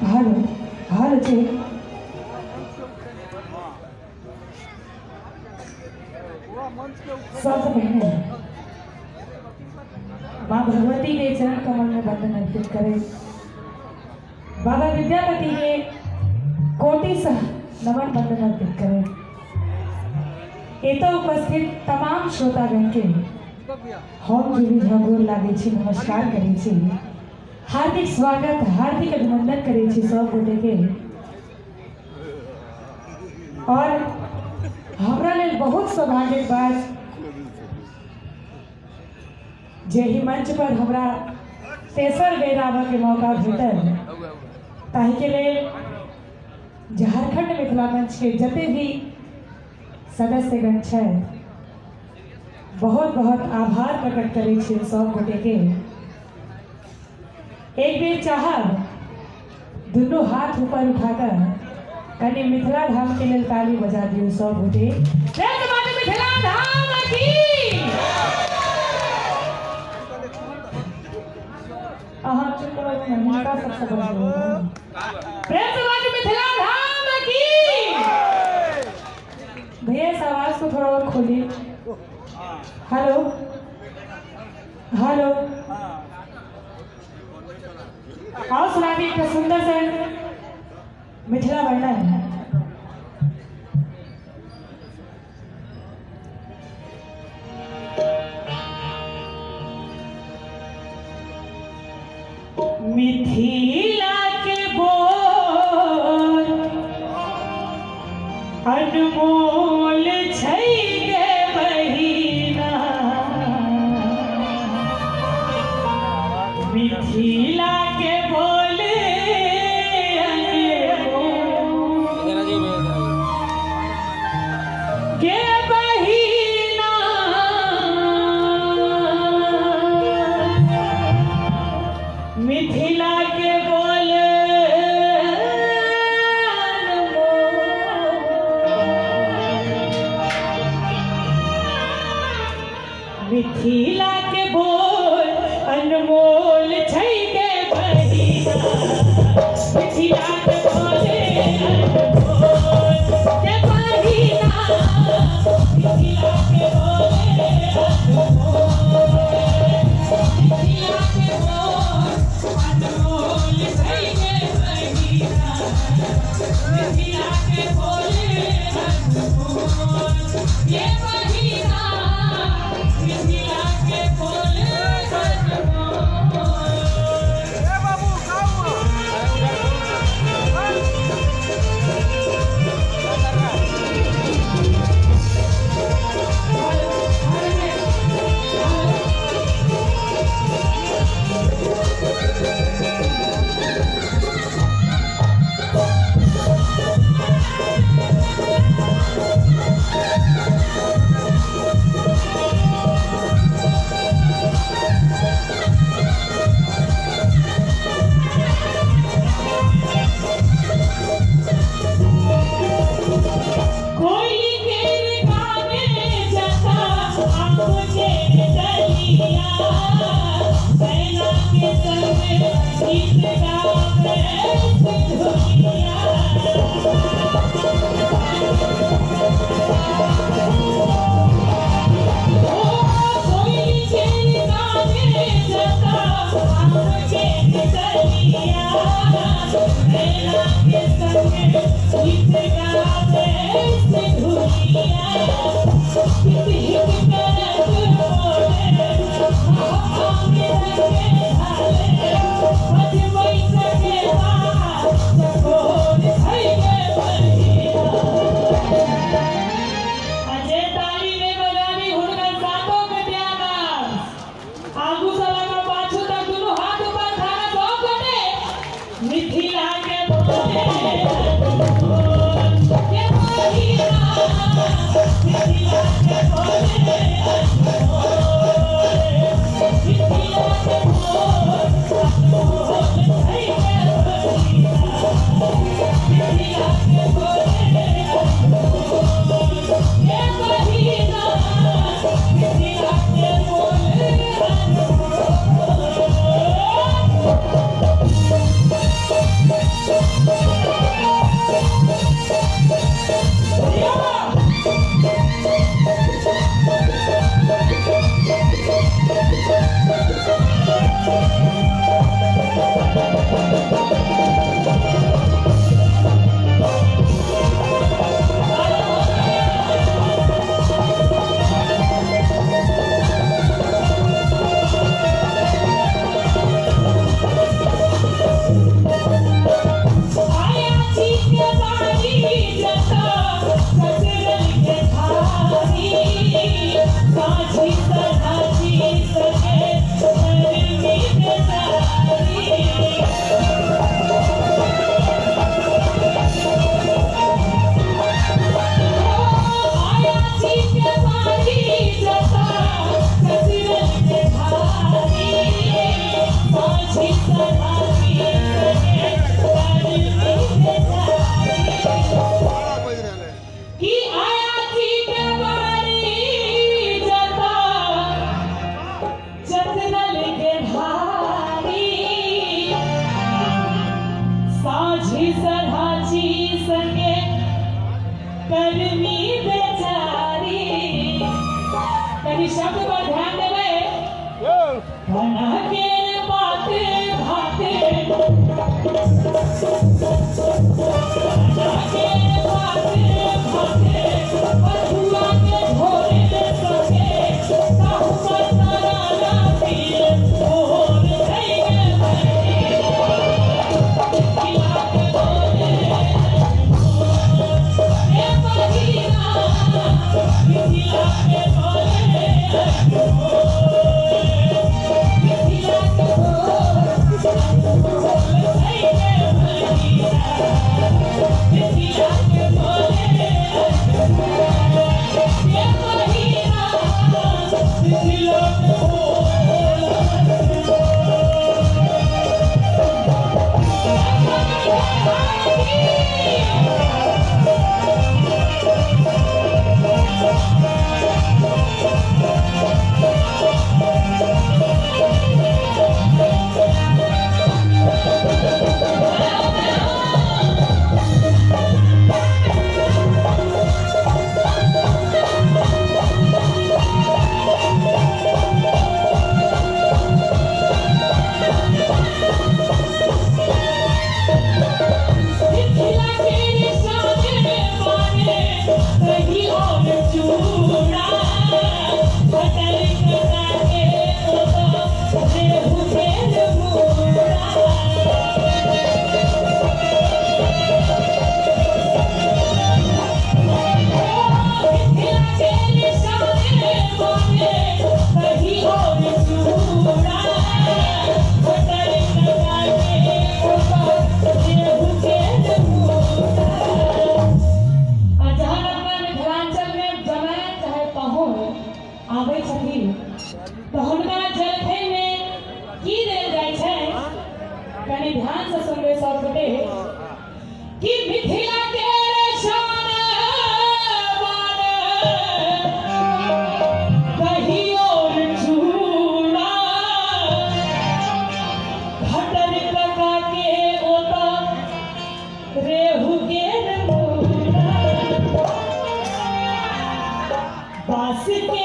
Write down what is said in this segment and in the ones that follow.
Hello hello जी। सबसे पहले माँ भगवती के चरण कमल में वंदन अर्पित करें। बाबा विद्यापति के कोटि सह नमन वंदन अर्पित करें। एतो उपस्थित तमाम श्रोतागण के हम जुली झगोर लागे छी, नमस्कार करे छी, हार्दिक स्वागत हार्दिक अभिनंदन करे छी सब गोटे के। और हमरा लेल बहुत सौभाग्य बात जे ही मंच पर हमरा तेसर बेर आबऽ के मौका भेटल, ताहि के लेल झारखंड मिथिला मंच के जते भी सदस्यगण छथि बहुत बहुत आभार प्रकट करे छी सब गोटे के। एक बेर चाहब दुनू हाथ ऊपर उठाकर कने मिथिला धाम के लेल ताली बजा दियो सब गोटे। मिथिला धाम की अहाँ चुप रहो, मनिका सबसे बड़ा प्रेम से बात मिथिला धाम की। भैया इस आवाज को थोड़ा और खोलिए। हेलो हेलो, आओ सुना दी एक सुंदर से मिथिला वर्णन। मिथिला के बोल अनमोल छै गे बहिना, मिथिला के बोल के बहिना, मिथिला के बोल मिथिला के बोल अनमोल छै गे बहिना, मिथिला के बोल अनमोल के बहिना, मिथिला के बोल अनमोल, मिथिला के बोल अनमोल छै गे बहिना, मिथिला के बोल अनमोल के बहिना, मिथिला के बोल अनमोल। ए बाबू खाना के बाते भाते खाना के बाते भाते बथुआ के भोरे सके साहु पतरा पीर भोर गए खिला के बोले ए बहिना खिला के बोले आबै छथिन तो हुनका जलखै में की देल जाइ छै कनी ध्यान से सुनबे सब गोटे कि मिथिला के शान बान कहियो चूड़ा घटर कका के ओता रेहू के मूड़ा बास के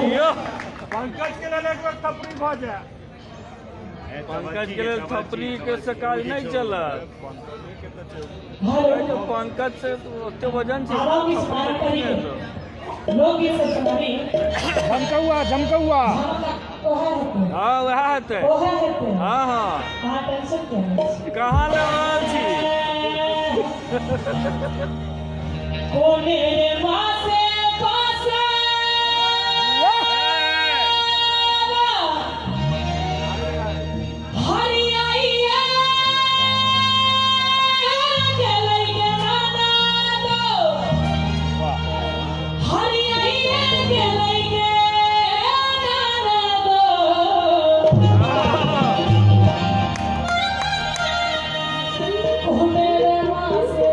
पंकज के लिए एक बार थपड़ी भऽ जाए। पंकज के लिए थपड़ी के से काज नहीं चलत। पंकज से ओते वजन से लोग ये सब सुनारी झमकौआ हाँ वह हेतै हाँ हाँ हाँ टेंशन क्या है कहाँ ले रहल छी कोने मासे पासे हरियाइया गेलै गे नाना दो हरियाइया गेलै गे नाना दो कोने मासे